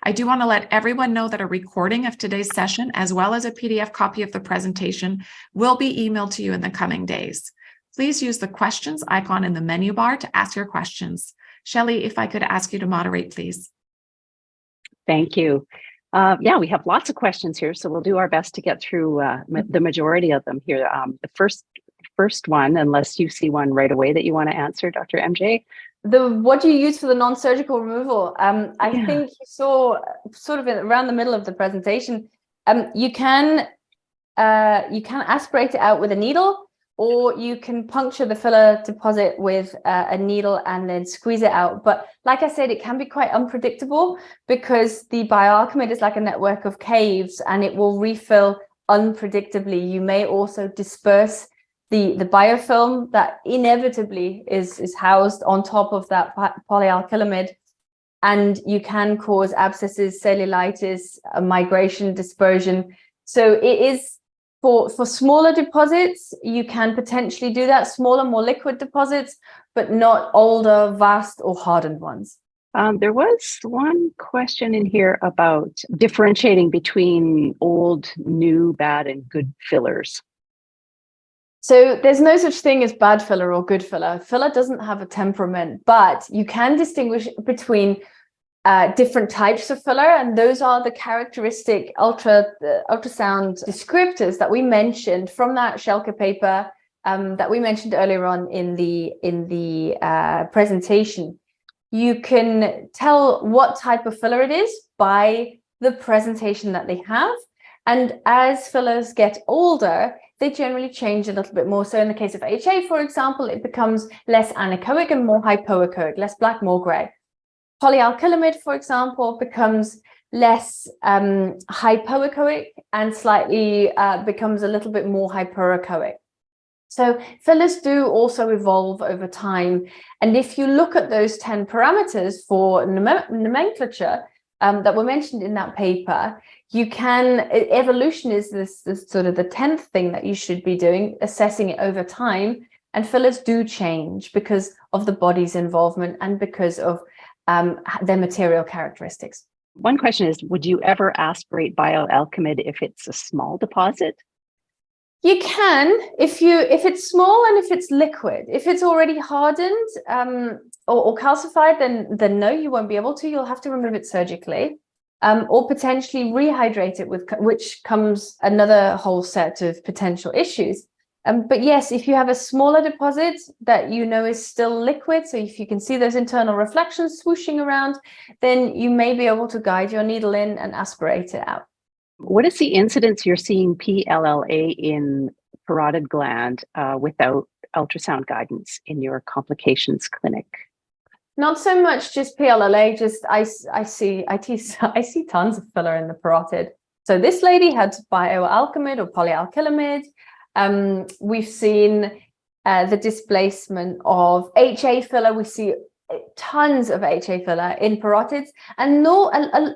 I do want to let everyone know that a recording of today's session, as well as a PDF copy of the presentation, will be emailed to you in the coming days. Please use the questions icon in the menu bar to ask your questions. Shelley, if I could ask you to moderate, please. Thank you. Yeah, we have lots of questions here, so we'll do our best to get through the majority of them here. The first one, unless you see one right away that you want to answer, Dr. MJ. What do you use for the non-surgical removal? I think you saw sort of around the middle of the presentation. You can aspirate it out with a needle, or you can puncture the filler deposit with a needle and then squeeze it out. But like I said, it can be quite unpredictable because the bioalkylimide is like a network of caves and it will refill unpredictably. You may also disperse the biofilm that inevitably is housed on top of that polyalkylimide, and you can cause abscesses, cellulitis, migration, dispersion. So it is for smaller deposits, you can potentially do that, smaller, more liquid deposits, but not older, vast, or hardened ones. There was one question in here about differentiating between old, new, bad, and good fillers. So there's no such thing as bad filler or good filler. Filler doesn't have a temperament, but you can distinguish between different types of filler, and those are the characteristic ultrasound descriptors that we mentioned from that Schelke paper that we mentioned earlier on in the presentation. You can tell what type of filler it is by the presentation that they have, and as fillers get older, they generally change a little bit more. So in the case of HA, for example, it becomes less anechoic and more hypoechoic, less black, more gray. Polyalkylimide, for example, becomes less hypoechoic and slightly becomes a little bit more hyperechoic. So fillers do also evolve over time. And if you look at those 10 parameters for nomenclature that were mentioned in that paper, you can, evolution is this sort of the 10th thing that you should be doing, assessing it over time. And fillers do change because of the body's involvement and because of their material characteristics. One question is, would you ever aspirate bioalkylimide if it's a small deposit? You can, if it's small and if it's liquid. If it's already hardened or calcified, then no, you won't be able to. You'll have to remove it surgically, or potentially rehydrate it, which comes another whole set of potential issues. But yes, if you have a smaller deposit that you know is still liquid, so if you can see those internal reflections swooshing around, then you may be able to guide your needle in and aspirate it out. What is the incidence you're seeing PLLA in parotid gland without ultrasound guidance in your complications clinic? Not so much just PLLA, just I see tons of filler in the parotid. So this lady had bioalkylimide or polyalkylimide. We've seen the displacement of HA filler. We see tons of HA filler in parotids, and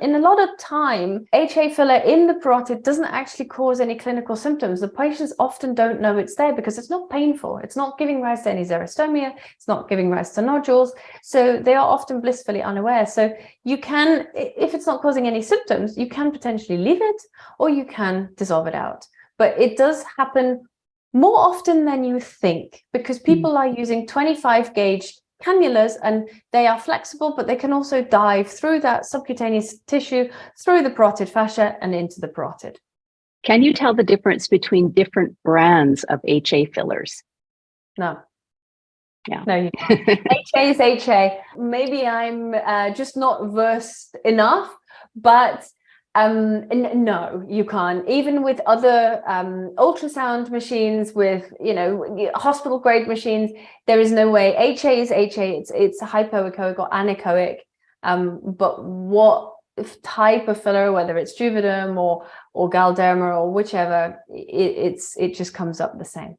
in a lot of time, HA filler in the parotid doesn't actually cause any clinical symptoms. The patients often don't know it's there because it's not painful. It's not giving rise to any xerostomia. It's not giving rise to nodules. So they are often blissfully unaware. So you can, if it's not causing any symptoms, you can potentially leave it or you can dissolve it out. But it does happen more often than you think because people are using 25 gauge cannulas, and they are flexible, but they can also dive through that subcutaneous tissue, through the parotid fascia and into the parotid. Can you tell the difference between different brands of HA fillers? No. Yeah. No, you can't. HA is HA. Maybe I'm just not versed enough, but no, you can't. Even with other ultrasound machines, with hospital grade machines, there is no way. HA is HA. It's hypoechoic or anechoic. But what type of filler, whether it's Juvederm or Galderma or whichever, it just comes up the same.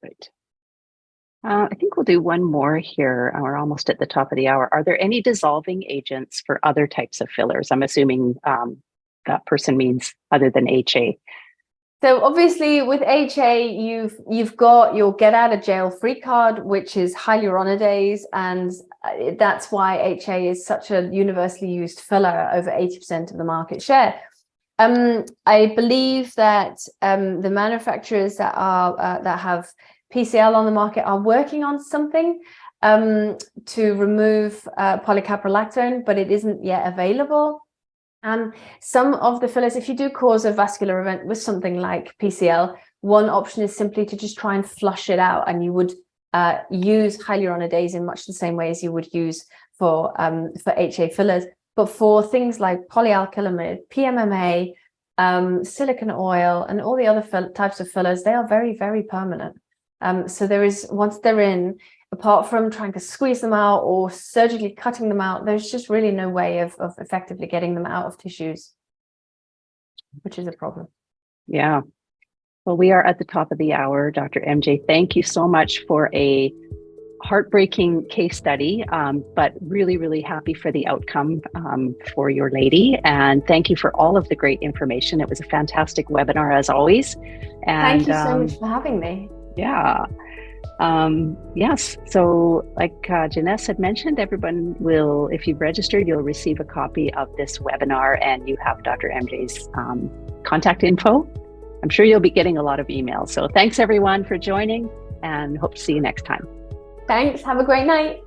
Right. I think we'll do one more here. We're almost at the top of the hour. Are there any dissolving agents for other types of fillers? I'm assuming that person means other than HA. So obviously with HA, you've got your get out of jail free card, which is hyaluronidase, and that's why HA is such a universally used filler, over 80% of the market share. I believe that the manufacturers that have PCL on the market are working on something to remove polycaprolactone, but it isn't yet available. Some of the fillers, if you do cause a vascular event with something like PCL, one option is simply to just try and flush it out, and you would use hyaluronidase in much the same way as you would use for HA fillers. But for things like polyalkylimide, PMMA, silicone oil, and all the other types of fillers, they are very, very permanent. So there is, once they're in, apart from trying to squeeze them out or surgically cutting them out, there's just really no way of effectively getting them out of tissues, which is a problem. Yeah. Well, we are at the top of the hour, Dr. MJ. Thank you so much for a heartbreaking case study, but really, really happy for the outcome for your lady. And thank you for all of the great information. It was a fantastic webinar as always. And thank you so much for having me. Yeah. Yes. So like Janess had mentioned, everyone will, if you've registered, you'll receive a copy of this webinar, and you have Dr. MJ's contact info. I'm sure you'll be getting a lot of emails. So thanks everyone for joining, and hope to see you next time. Thanks. Have a great night.